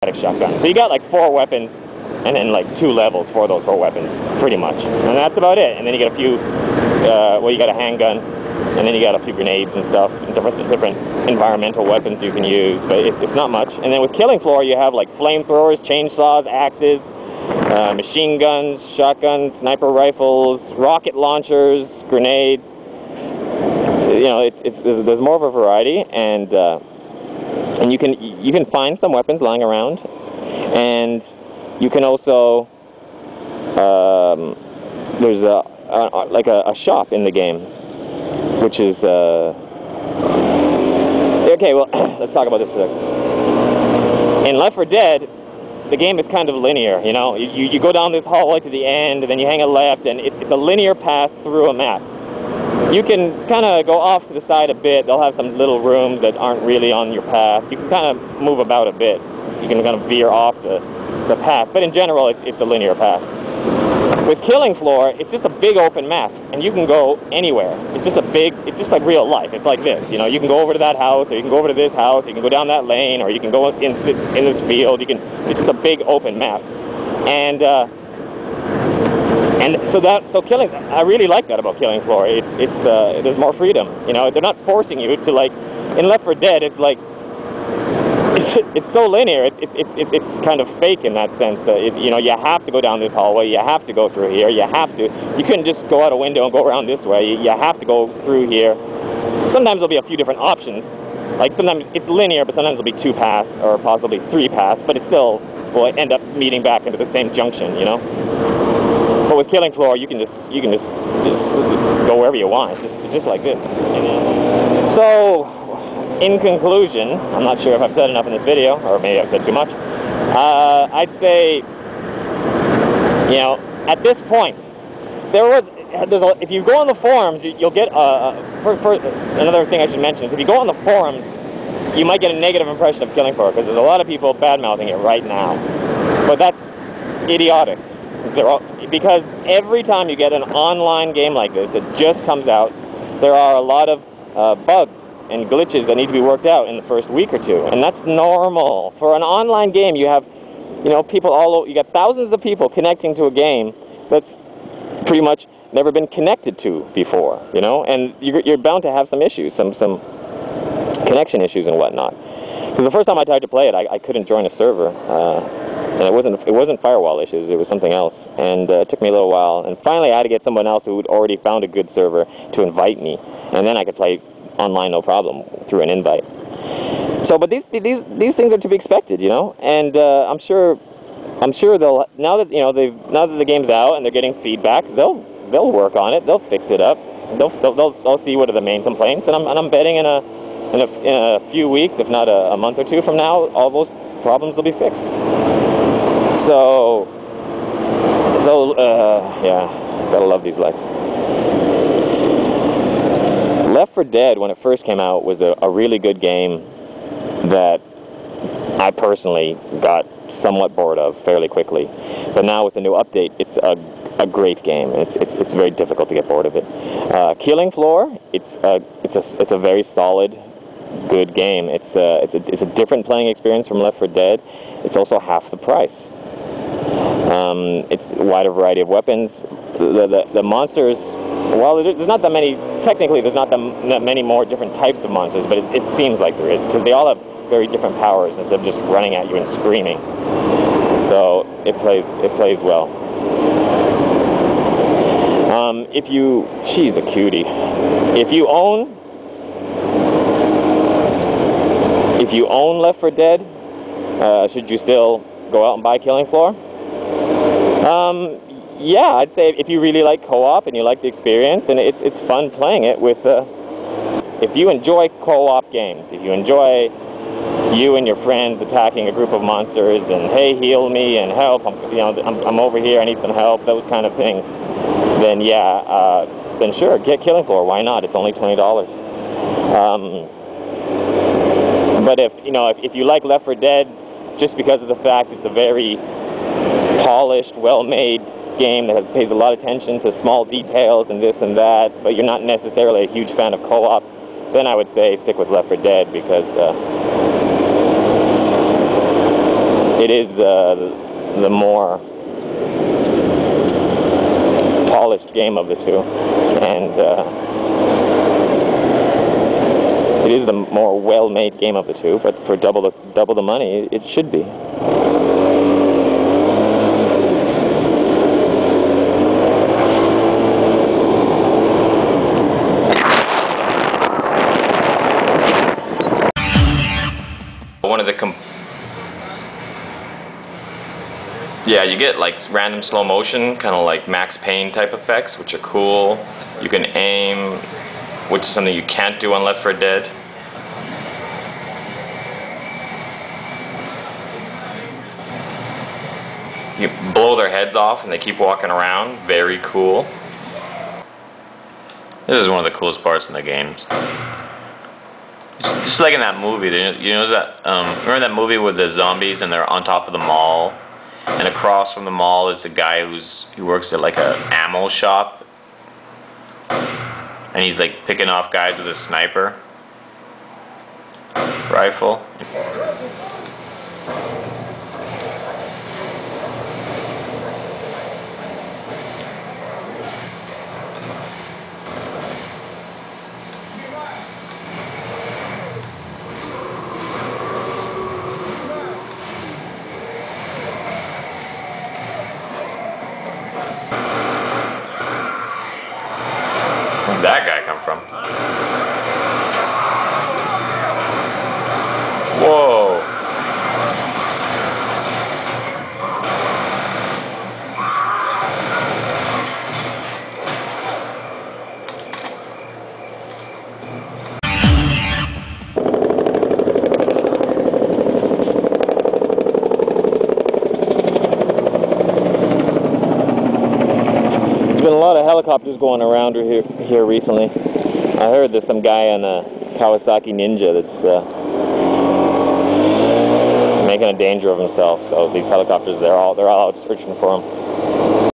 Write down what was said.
automatic shotgun. So you got like 4 weapons, and then like 2 levels for those 4 weapons, pretty much. And that's about it. And then you get a few, well, you got a handgun, and then you got a few grenades and stuff, and different environmental weapons you can use, but it's not much. And then with Killing Floor, you have like flamethrowers, chainsaws, axes, machine guns, shotguns, sniper rifles, rocket launchers, grenades. You know, there's more of a variety, and you can find some weapons lying around, and you can also there's like a shop in the game, which is okay. Well, let's talk about this for a second. In Left 4 Dead, the game is kind of linear. You know, you go down this hallway to the end, and then you hang a left, and it's a linear path through a map. You can kind of go off to the side a bit. They'll have some little rooms that aren't really on your path. You can kind of move about a bit. You can kind of veer off the path, but in general, it's a linear path. With Killing Floor, it's just a big open map, and you can go anywhere. It's just like real life. It's like this, you know. You can go over to that house, or you can go over to this house. You can go down that lane, or you can go in this field. It's just a big open map, and so Killing. I really like that about Killing Floor. There's more freedom. You know, they're not forcing you to, like in Left 4 Dead. It's like it's so linear. It's kind of fake in that sense. You know, you have to go down this hallway. You have to go through here. You couldn't just go out a window and go around this way. You have to go through here. Sometimes there'll be a few different options. Like sometimes it's linear, but sometimes it'll be 2 paths or possibly 3 paths. But it still will end up meeting back into the same junction. You know. But with Killing Floor, you can just go wherever you want. It's just like this. So, in conclusion, I'm not sure if I've said enough in this video, or maybe I've said too much. I'd say, you know, at this point, if you go on the forums, you'll get for another thing I should mention is if you go on the forums, you might get a negative impression of Killing Floor because there's a lot of people bad-mouthing it right now. But that's idiotic. Because every time you get an online game like this that just comes out, there are a lot of bugs and glitches that need to be worked out in the first week or 2, and that's normal. For an online game, you have, you know, people all over, you got thousands of people connecting to a game that's pretty much never been connected to before, you know, and you're bound to have some issues, some connection issues and whatnot. Because the first time I tried to play it, I couldn't join a server. And it wasn't firewall issues, it was something else, and it took me a little while, and finally I had to get someone else who had already found a good server to invite me, and then I could play online no problem through an invite. So, but these things are to be expected, you know, and I'm sure they'll, now that the game's out and they're getting feedback, they'll work on it, they'll fix it up, they'll see what are the main complaints, and I'm betting in a few weeks, if not a month or 2 from now, all those problems will be fixed. So yeah, gotta love these lights. Left 4 Dead, when it first came out, was a really good game that I personally got somewhat bored of fairly quickly. But now with the new update, it's a great game. It's very difficult to get bored of it. Killing Floor, it's a very solid, good game. It's a different playing experience from Left 4 Dead. It's also half the price. It's a wider variety of weapons. The monsters, well, there's not that many, technically there's not that many more different types of monsters, but it seems like there is, because they all have very different powers instead of just running at you and screaming. So it plays well. She's a cutie. If you own Left 4 Dead, should you still go out and buy Killing Floor? Yeah, I'd say if you really like co-op and you like the experience, and it's fun playing it with, if you enjoy co-op games, if you enjoy you and your friends attacking a group of monsters and, hey, heal me and help, I'm over here, I need some help, those kind of things, then yeah, then sure, get Killing Floor, why not? It's only $20. But if you like Left 4 Dead, just because of the fact it's a very polished, well-made game that pays a lot of attention to small details and this and that, but you're not necessarily a huge fan of co-op, then I would say stick with Left 4 Dead, because it is the more polished game of the two, and it is the more well-made game of the two. But for double the money, it should be. One of the yeah, you get like random slow motion, kind of like Max Payne type effects, which are cool. You can aim, which is something you can't do on Left 4 Dead. You blow their heads off and they keep walking around. Very cool. This is one of the coolest parts in the games. Just like in that movie, you know that, remember that movie with the zombies and they're on top of the mall? And across from the mall is a guy who works at like a ammo shop. And he's like picking off guys with a sniper rifle. Where'd that guy come from? Whoa. There's been a lot of helicopters going around here recently. I heard there's some guy on a Kawasaki Ninja that's making a danger of himself. So these helicopters, they're all out searching for him.